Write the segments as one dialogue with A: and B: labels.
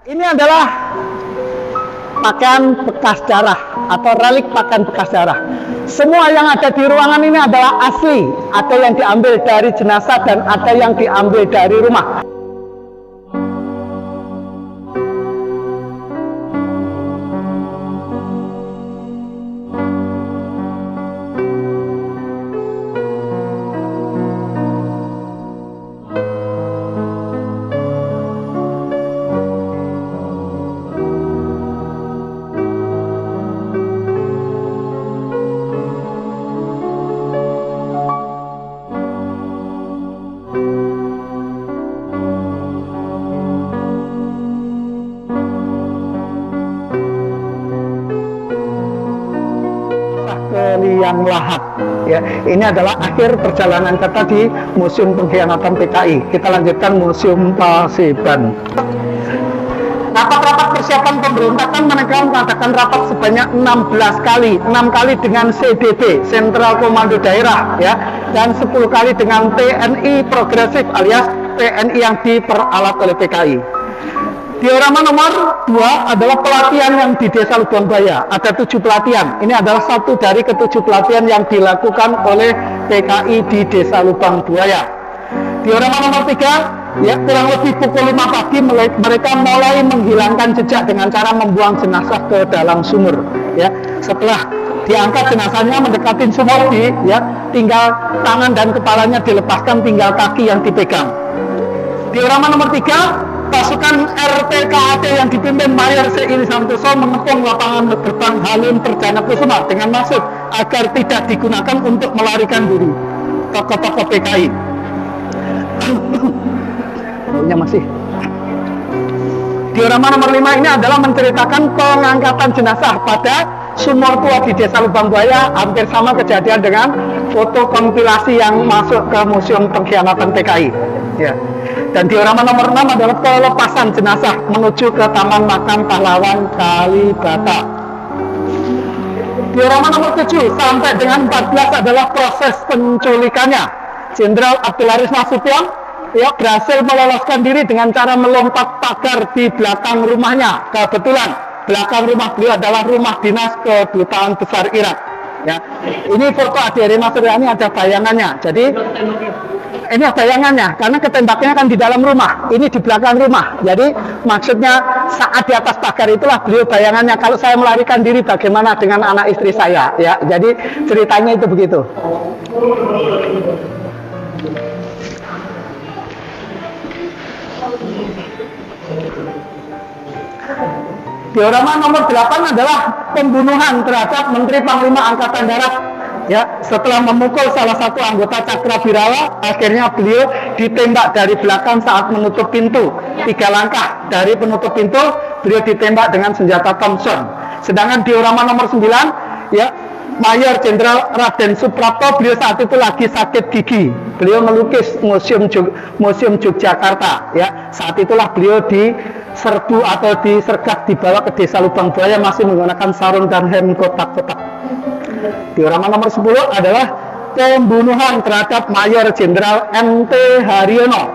A: Ini adalah pakaian bekas darah atau relik pakaian bekas darah. Semua yang ada di ruangan ini adalah asli. Ada yang diambil dari jenazah dan ada yang diambil dari rumah. Liang Lahat ya, ini adalah akhir perjalanan kita di Museum Pengkhianatan PKI. Kita lanjutkan Museum Paseban. Rapat-rapat persiapan pemberontakan mereka mengadakan rapat sebanyak 16 kali, 6 kali dengan CDP Sentral Komando Daerah ya, dan 10 kali dengan TNI Progresif alias TNI yang diperalat oleh PKI. Diorama nomor 2 adalah pelatihan yang di Desa Lubang Buaya. Ada 7 pelatihan. Ini adalah satu dari ke-7 pelatihan yang dilakukan oleh PKI di Desa Lubang Buaya. Diorama nomor 3, ya, kurang lebih pukul 5 pagi mereka mulai menghilangkan jejak dengan cara membuang jenazah ke dalam sumur. Ya, setelah diangkat jenazahnya mendekatin sumur, ya, tinggal tangan dan kepalanya dilepaskan, tinggal kaki yang dipegang. Diorama nomor 3, pasukan RPKAD yang dipimpin Mayor Seili Santoso mengepung lapangan Gerbang Halim Perdana Kusuma dengan maksud agar tidak digunakan untuk melarikan diri tokoh-tokoh PKI. Ini masih. Diorama nomor 5 ini adalah menceritakan pengangkatan jenazah pada sumur tua di Desa Lubang Buaya. Hampir sama kejadian dengan foto kompilasi yang masuk ke Museum Pengkhianatan PKI. Ya. Dan diorama nomor 6 adalah pelepasan jenazah menuju ke Taman Makam Pahlawan Kalibata. Diorama nomor 7 sampai dengan 14 adalah proses penculikannya. Jenderal Abdul Haris Nasution ya, berhasil meloloskan diri dengan cara melompat pagar di belakang rumahnya. Kebetulan belakang rumah beliau adalah rumah dinas Kedutaan Besar Irak. Ya. Ini foto Adi Mas Suryani, ada bayangannya. Jadi ini bayangannya, karena ketembaknya kan di dalam rumah, ini di belakang rumah. Jadi maksudnya saat di atas pagar itulah beliau bayangannya. Kalau saya melarikan diri bagaimana dengan anak istri saya, ya. Jadi ceritanya itu begitu. Diorama nomor 8 adalah pembunuhan terhadap Menteri Panglima Angkatan Darat. Ya, setelah memukul salah satu anggota Cakrabirawa, akhirnya beliau ditembak dari belakang saat menutup pintu. 3 langkah dari penutup pintu, beliau ditembak dengan senjata Thompson. Sedangkan diorama nomor 9, ya, Mayor Jenderal Raden Suprapto, beliau saat itu lagi sakit gigi. Beliau melukis Museum Yogyakarta. Ya, saat itulah beliau diserbu atau disergap, dibawa ke Desa Lubang Buaya masih menggunakan sarung dan helm kotak-kotak. Diorama nomor 10 adalah pembunuhan terhadap Mayor Jenderal MT Haryono.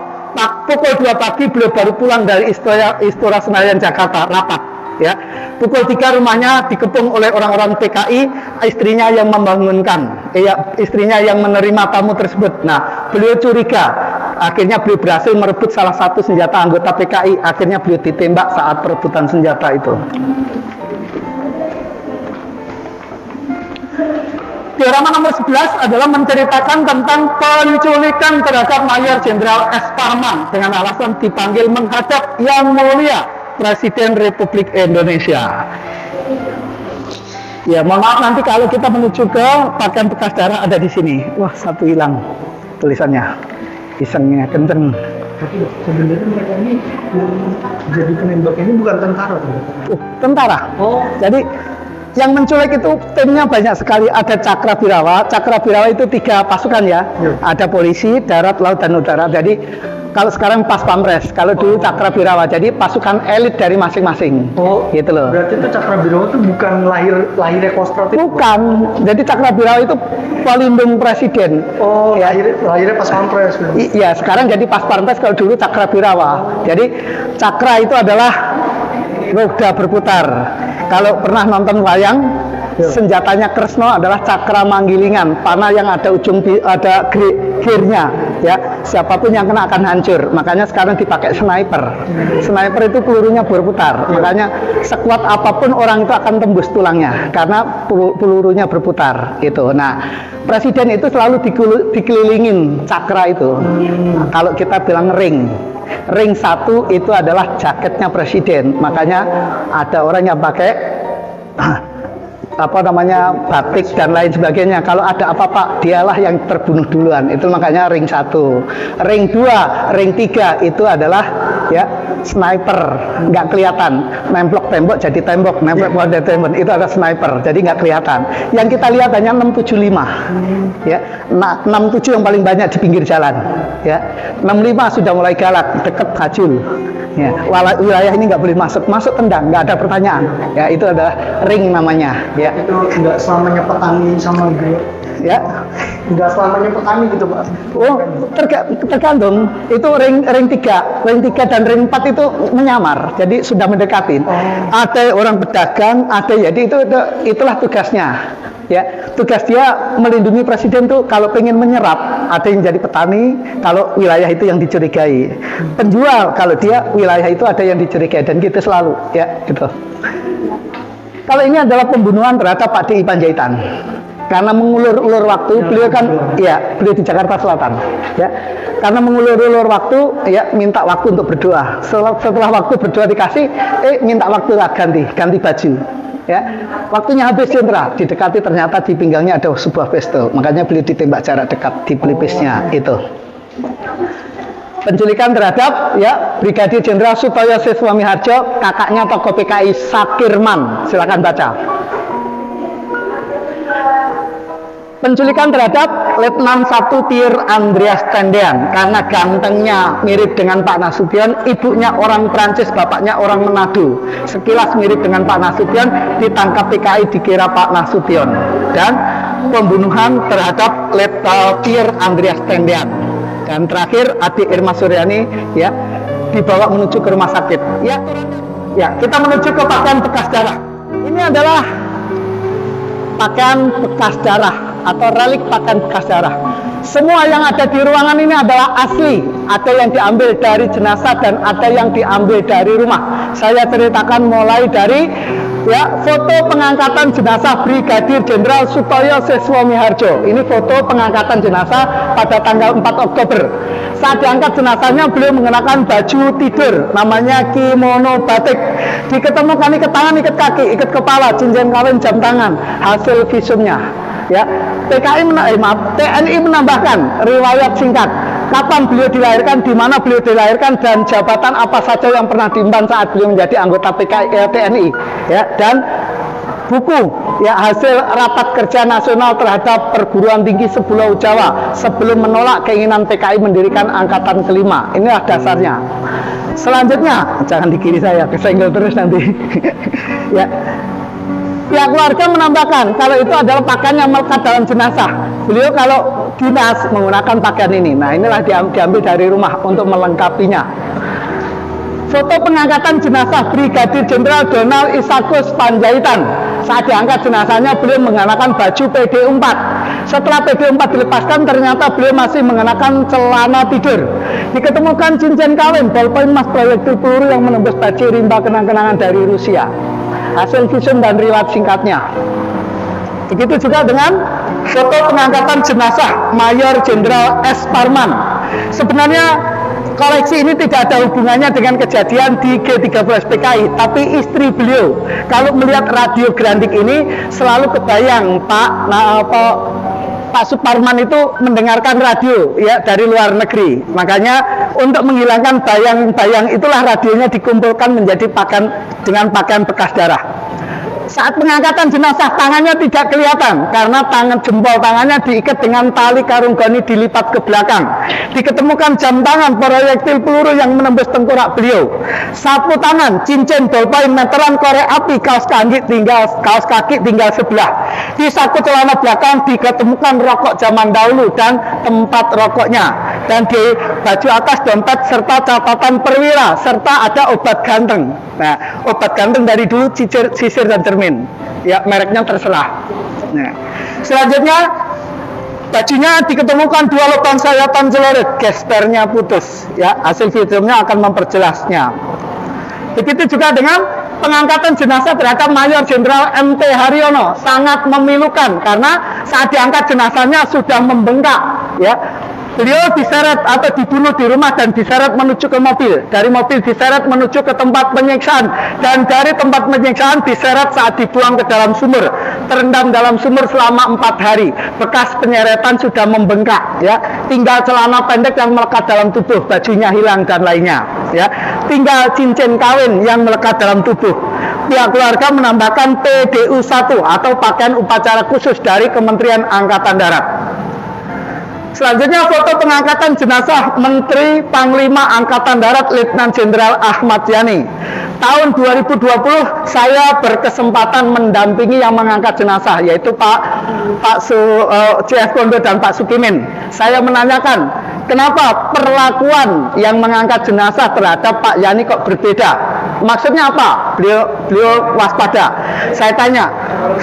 A: Pukul 2 pagi beliau baru pulang dari Istora Senayan Jakarta rapat. Ya, pukul 3 rumahnya dikepung oleh orang-orang PKI, istrinya yang membangunkan, istrinya yang menerima tamu tersebut. Nah, beliau curiga, akhirnya beliau berhasil merebut salah satu senjata anggota PKI, akhirnya beliau ditembak saat perebutan senjata itu. Diorama nomor 11 adalah menceritakan tentang penculikan terhadap Mayor Jenderal S. Parman dengan alasan dipanggil menghadap Yang Mulia Presiden Republik Indonesia. Ya, mohon maaf nanti kalau kita menuju ke pakaian bekas darah ada di sini. Wah, satu hilang tulisannya. Isengnya kenceng.
B: Tapi sebenarnya mereka ini jadi penembak ini bukan tentara.
A: Tentara.
B: Oh,
A: jadi yang menculik itu timnya banyak sekali. Ada Cakrabirawa. Cakrabirawa itu 3 pasukan ya. Ada polisi, darat, laut, dan udara. Jadi kalau sekarang Pas Pampres, kalau dulu Cakrabirawa. Jadi pasukan elit dari masing-masing.
B: Oh,
A: gitu loh.
B: Berarti itu Cakrabirawa itu bukan lahirnya Kostrad.
A: Bukan. Jadi Cakrabirawa itu pelindung presiden.
B: Oh, ya, lahirnya Pas Pampres.
A: Iya, sekarang jadi Pas Pampres, kalau dulu Cakrabirawa. Jadi Cakra itu adalah roda berputar. Kalau pernah nonton wayang, senjatanya Kresna adalah cakra manggilingan, panah yang ada ada gearnya, ya. Siapapun yang kena akan hancur. Makanya sekarang dipakai sniper. Sniper itu pelurunya berputar. Makanya sekuat apapun orang itu akan tembus tulangnya karena pelurunya berputar. Itu. Nah, presiden itu selalu dikelilingin cakra itu. Kalau kita bilang ring. Ring 1 itu adalah jaketnya presiden. Makanya ada orang yang pakai batik dan lain sebagainya. Kalau ada apa-apa, dialah yang terbunuh duluan. Itu makanya ring 1. Ring 2, ring 3 itu adalah ya sniper, nggak kelihatan. Nemplok tembok jadi tembok, nemplok pada tembok, itu ada sniper, jadi nggak kelihatan. Yang kita lihat hanya 675, ya. Nah, 67 yang paling banyak di pinggir jalan, ya. 65 sudah mulai galak, deket Hajul. Ya, wilayah ini nggak boleh masuk tendang, nggak ada pertanyaan. Ya, itu adalah ring namanya. Ya.
B: Itu nggak selamanya petani sama gue.
A: Ya,
B: Nggak selamanya petani gitu, Pak.
A: oh tergantung. Itu ring 3 dan ring 4 itu menyamar, jadi sudah mendekati. Ada orang pedagang, ada, jadi itulah tugasnya. Ya, tugas dia melindungi presiden tuh. Kalau pengen menyerap, ada yang jadi petani, kalau wilayah itu yang dicurigai. Penjual, kalau dia wilayah itu ada yang dicurigai, dan gitu selalu, ya, gitu. Kalau ini adalah pembunuhan terhadap Pak D.I. Panjaitan. Karena mengulur-ulur waktu, beliau kan, ya, beliau di Jakarta Selatan, ya. Karena mengulur-ulur waktu, ya, minta waktu untuk berdoa. Setelah waktu berdoa dikasih, minta waktu ganti baju, ya. Waktunya habis, jenderal, didekati, ternyata di pinggangnya ada sebuah pistol. Makanya beliau ditembak jarak dekat di pelipisnya, itu. Penculikan terhadap, ya, Brigadir Jenderal Sutoyo Siswa Miharjo, kakaknya tokoh PKI Sakirman. Silakan baca. Penculikan terhadap Letnan 1 Tier Andreas Tendean karena gantengnya mirip dengan Pak Nasution, ibunya orang Prancis, bapaknya orang Manado. Sekilas mirip dengan Pak Nasution, ditangkap PKI dikira Pak Nasution. Dan pembunuhan terhadap Letnan Tier Andreas Tendean. Dan terakhir adik Irma Suryani, ya, dibawa menuju ke rumah sakit. Ya, kita menuju ke pakaian bekas darah. Ini adalah pakaian bekas darah atau relik pakaian bekas darah. Semua yang ada di ruangan ini adalah asli. Ada yang diambil dari jenazah dan ada yang diambil dari rumah. Saya ceritakan mulai dari, ya, foto pengangkatan jenazah Brigadir Jenderal Sutoyo Siswa Miharjo. Ini foto pengangkatan jenazah pada tanggal 4 Oktober. Saat diangkat jenazahnya, beliau mengenakan baju tidur, namanya kimono batik. Diketemukan ikat tangan, ikat kaki, ikat kepala, cincin kawin, jam tangan, hasil visumnya. Ya, TNI menambahkan riwayat singkat, kapan beliau dilahirkan, di mana beliau dilahirkan, dan jabatan apa saja yang pernah diemban saat beliau menjadi anggota TNI. Ya, dan buku, ya, hasil rapat kerja nasional terhadap perguruan tinggi sepulau Jawa sebelum menolak keinginan PKI mendirikan angkatan kelima. Inilah dasarnya. Selanjutnya, jangan di kiri saya, kesenggol terus nanti. Ya. Pihak keluarga menambahkan kalau itu adalah pakaian yang melekat dalam jenazah. Beliau kalau dinas menggunakan pakaian ini. Nah, inilah diambil dari rumah untuk melengkapinya. Foto pengangkatan jenazah Brigadir Jenderal Donald Isagus Panjaitan. Saat diangkat jenazahnya, beliau mengenakan baju PD4. Setelah PD4 dilepaskan, ternyata beliau masih mengenakan celana tidur. Diketemukan cincin kawin, bolpen emas, proyektil peluru yang menembus baju rimba kenang-kenangan dari Rusia. Hasil visum dan riwayat singkatnya. Begitu juga dengan foto pengangkatan jenazah Mayor Jenderal S. Parman. Sebenarnya koleksi ini tidak ada hubungannya dengan kejadian di G13 PKI, tapi istri beliau kalau melihat radio Grandik ini selalu kebayang Pak Suparman itu mendengarkan radio, ya, dari luar negeri. Makanya untuk menghilangkan bayang-bayang itulah radionya dikumpulkan menjadi dengan pakaian bekas darah. Saat pengangkatan jenazah, tangannya tidak kelihatan karena jempol tangannya diikat dengan tali karung goni dilipat ke belakang. Diketemukan jam tangan, proyektil peluru yang menembus tengkorak beliau. Sapu tangan, cincin, bolpen, meteran, korek api, kaos kaki tinggal sebelah. Di saku celana belakang diketemukan rokok zaman dahulu dan tempat rokoknya. Dan di baju atas dompet serta catatan perwira, serta ada obat ganteng. Nah, obat ganteng dari dulu sisir dan cermin. Ya, mereknya terserah. Nah, selanjutnya bajunya diketemukan 2 lubang sayatan celurit, gespernya putus. Ya, hasil visumnya akan memperjelasnya. Begitu juga dengan pengangkatan jenazah terhadap Mayor Jenderal MT Haryono, sangat memilukan karena saat diangkat jenazahnya sudah membengkak. Ya, beliau diseret atau dibunuh di rumah dan diseret menuju ke mobil. Dari mobil diseret menuju ke tempat penyiksaan, dan dari tempat penyiksaan diseret saat dibuang ke dalam sumur, terendam dalam sumur selama 4 hari. Bekas penyeretan sudah membengkak, ya. Tinggal celana pendek yang melekat dalam tubuh, bajunya hilang dan lainnya, ya. Tinggal cincin kawin yang melekat dalam tubuh. Pihak keluarga menambahkan PDU 1 atau pakaian upacara khusus dari Kementerian Angkatan Darat. Selanjutnya foto pengangkatan jenazah Menteri Panglima Angkatan Darat Letnan Jenderal Ahmad Yani. Tahun 2020 saya berkesempatan mendampingi yang mengangkat jenazah, yaitu Pak CF Kondo dan Pak Sukimin. Saya menanyakan, kenapa perlakuan yang mengangkat jenazah terhadap Pak Yani kok berbeda? Maksudnya apa? Beliau waspada. Saya tanya,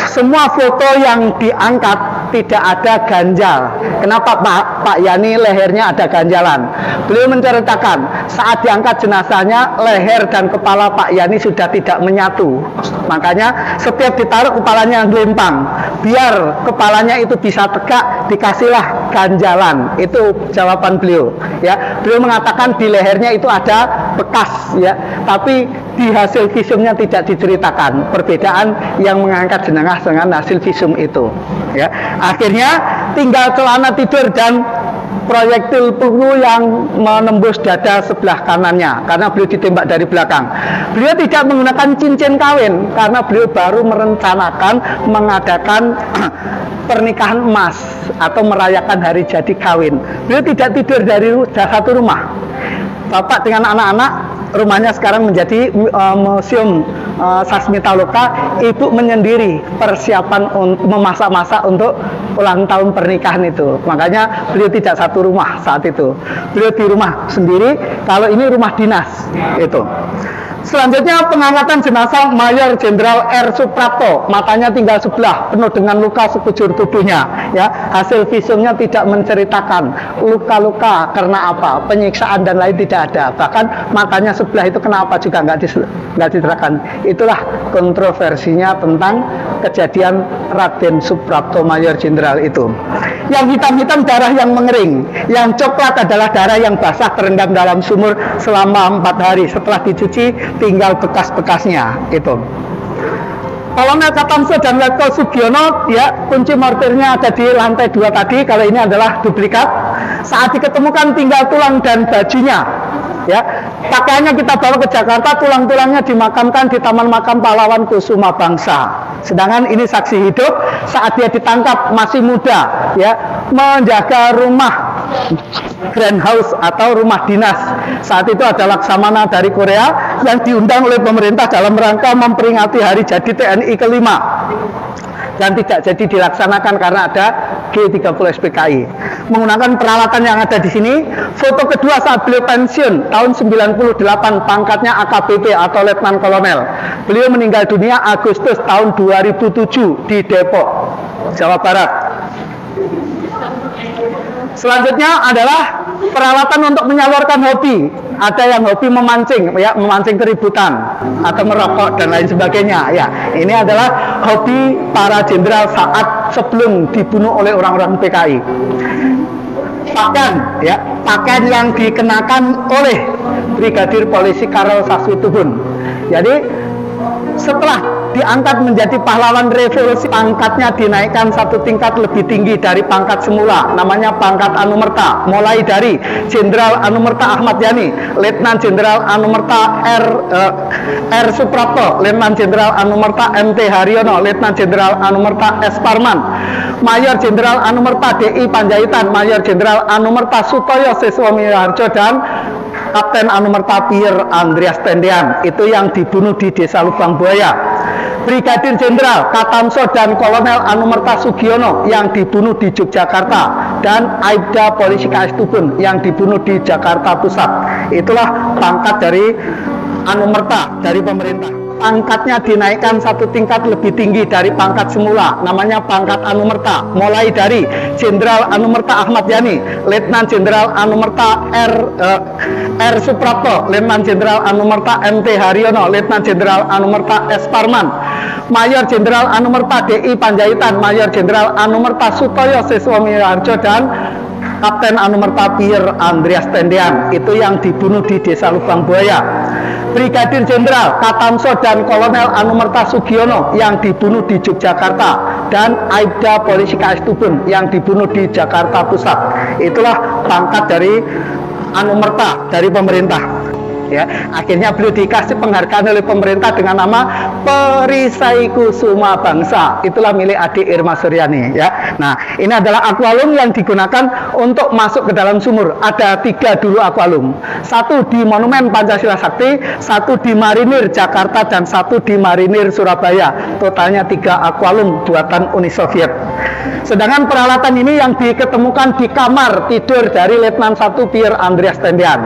A: semua foto yang diangkat tidak ada ganjal. Kenapa Pak Yani lehernya ada ganjalan? Beliau menceritakan saat diangkat jenazahnya, leher dan kepala Pak Yani sudah tidak menyatu. Makanya setiap ditaruh kepalanya lempang. Biar kepalanya itu bisa tegak, dikasihlah ganjalan. Itu jawaban beliau. Ya, beliau mengatakan di lehernya itu ada bekas, ya. Tapi di hasil visumnya tidak diceritakan perbedaan yang mengangkat jenazah dengan hasil visum itu. Ya, akhirnya tinggal celana tidur dan proyektil peluru yang menembus dada sebelah kanannya karena beliau ditembak dari belakang. Beliau tidak menggunakan cincin kawin karena beliau baru merencanakan mengadakan pernikahan emas atau merayakan hari jadi kawin. Beliau tidak tidur dari satu rumah. Bapak dengan anak-anak, rumahnya sekarang menjadi museum Sasmita Loka. Ibu menyendiri persiapan memasak-masak untuk ulang tahun pernikahan itu. Makanya beliau tidak satu rumah saat itu. Beliau di rumah sendiri. Kalau ini rumah dinas itu. Selanjutnya pengangkatan jenazah Mayor Jenderal R. Suprapto, matanya tinggal sebelah, penuh dengan luka sekujur tubuhnya. Ya, hasil visumnya tidak menceritakan luka-luka karena apa, penyiksaan dan lain tidak ada. Bahkan matanya sebelah itu kenapa juga nggak diceritakan. Itulah kontroversinya tentang kejadian Raden Suprapto Mayor Jenderal itu. Yang hitam-hitam darah yang mengering, yang coklat adalah darah yang basah terendam dalam sumur selama 4 hari. Setelah dicuci tinggal bekas-bekasnya itu. Kolonel Katamso dan Letkol Sugiono, ya, kunci mortirnya ada di lantai 2 tadi. Kalau ini adalah duplikat. Saat diketemukan tinggal tulang dan bajunya. Ya, pakaiannya kita bawa ke Jakarta, tulang-tulangnya dimakamkan di Taman Makam Pahlawan Kusuma Bangsa. Sedangkan ini saksi hidup saat dia ditangkap masih muda, ya, menjaga rumah Grand House atau rumah dinas. Saat itu ada Laksamana dari Korea yang diundang oleh pemerintah dalam rangka memperingati hari jadi TNI ke-5 dan tidak jadi dilaksanakan karena ada G30 SPKI. Menggunakan peralatan yang ada di sini. Foto kedua saat beliau pensiun tahun 98, pangkatnya AKBP atau Letnan Kolonel. Beliau meninggal dunia Agustus tahun 2007 di Depok, Jawa Barat. Selanjutnya adalah peralatan untuk menyalurkan hobi. Ada yang hobi memancing, ya, memancing keributan atau merokok dan lain sebagainya. Ya, ini adalah hobi para jenderal saat sebelum dibunuh oleh orang-orang PKI. Pakaian, ya, pakaian yang dikenakan oleh Brigadir Polisi Karel Saswitubun. Jadi setelah diangkat menjadi pahlawan revolusi, pangkatnya dinaikkan 1 tingkat lebih tinggi dari pangkat semula, namanya pangkat Anumerta. Mulai dari Jenderal Anumerta Ahmad Yani, Letnan Jenderal Anumerta R. Suprapto, Letnan Jenderal Anumerta MT Haryono, Letnan Jenderal Anumerta S. Parman, Mayor Jenderal Anumerta DI Panjaitan, Mayor Jenderal Anumerta Sutoyo Siswomiharjo, dan Kapten Anumerta Pierre Andreas Tendean. Itu yang dibunuh di Desa Lubang Buaya. Brigadir Jenderal Katamso dan Kolonel Anumerta Sugiono yang dibunuh di Yogyakarta. dan Aibda Polisi KS Tubun yang dibunuh di Jakarta Pusat. Itulah pangkat dari Anumerta dari pemerintah. Pangkatnya dinaikkan satu tingkat lebih tinggi dari pangkat semula, namanya pangkat Anumerta, mulai dari Jenderal Anumerta Ahmad Yani, Letnan Jenderal Anumerta R. Suprapto, Letnan Jenderal Anumerta MT Haryono, Letnan Jenderal Anumerta S. Parman, Mayor Jenderal Anumerta DI Panjaitan, Mayor Jenderal Anumerta Sutoyo Siswomiharjo, dan Kapten Anumerta Pier Andreas Tendean, itu yang dibunuh di Desa Lubang Buaya. Brigadir Jenderal Katamso dan Kolonel Anumerta Sugiono yang dibunuh di Yogyakarta, dan Aibda Polisi KS Tubun yang dibunuh di Jakarta Pusat. Itulah pangkat dari Anumerta dari pemerintah. Ya, akhirnya beliau dikasih penghargaan oleh pemerintah dengan nama Perisai Kusuma Bangsa. Itulah milik adik Irma Suryani, ya. Nah, ini adalah akualum yang digunakan untuk masuk ke dalam sumur. Ada 3 dulu akualum. 1 di Monumen Pancasila Sakti, 1 di Marinir Jakarta, dan 1 di Marinir Surabaya. Totalnya 3 akualum buatan Uni Soviet. Sedangkan peralatan ini yang diketemukan di kamar tidur dari Letnan 1 Pier Andreas Tendean,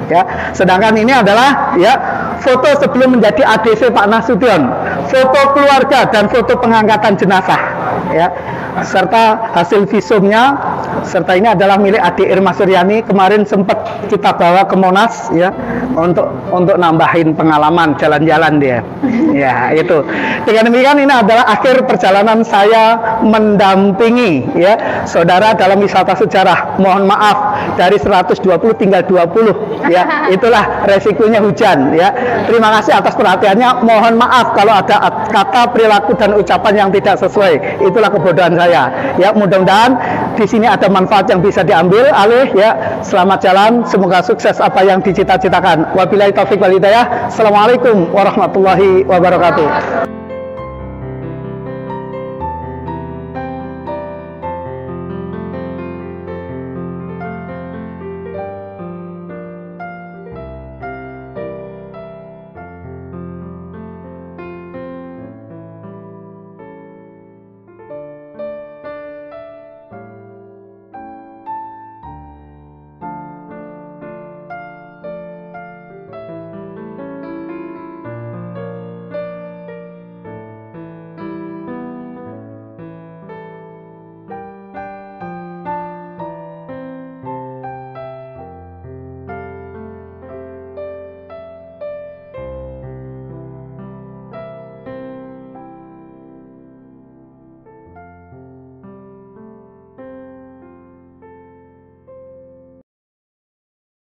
A: ya. Sedangkan ini adalah, ya, foto sebelum menjadi ADC Pak Nasution, foto keluarga dan foto pengangkatan jenazah, ya, serta hasil visumnya. Serta ini adalah milik adik Irma Suryani. Kemarin sempat kita bawa ke Monas, ya, untuk nambahin pengalaman jalan-jalan dia. Ya, itu. Dengan demikian ini adalah akhir perjalanan saya mendampingi, ya, saudara dalam wisata sejarah. Mohon maaf dari 120 tinggal 20, ya. Itulah resikonya hujan, ya. Terima kasih atas perhatiannya. Mohon maaf kalau ada kata, perilaku dan ucapan yang tidak sesuai. Itulah kebodohan saya. Ya, mudah-mudahan di sini ada manfaat yang bisa diambil alih, ya. Selamat jalan, semoga sukses apa yang dicita-citakan. Wabillahi taufiq wal hidayah. Assalamualaikum warahmatullahi wabarakatuh.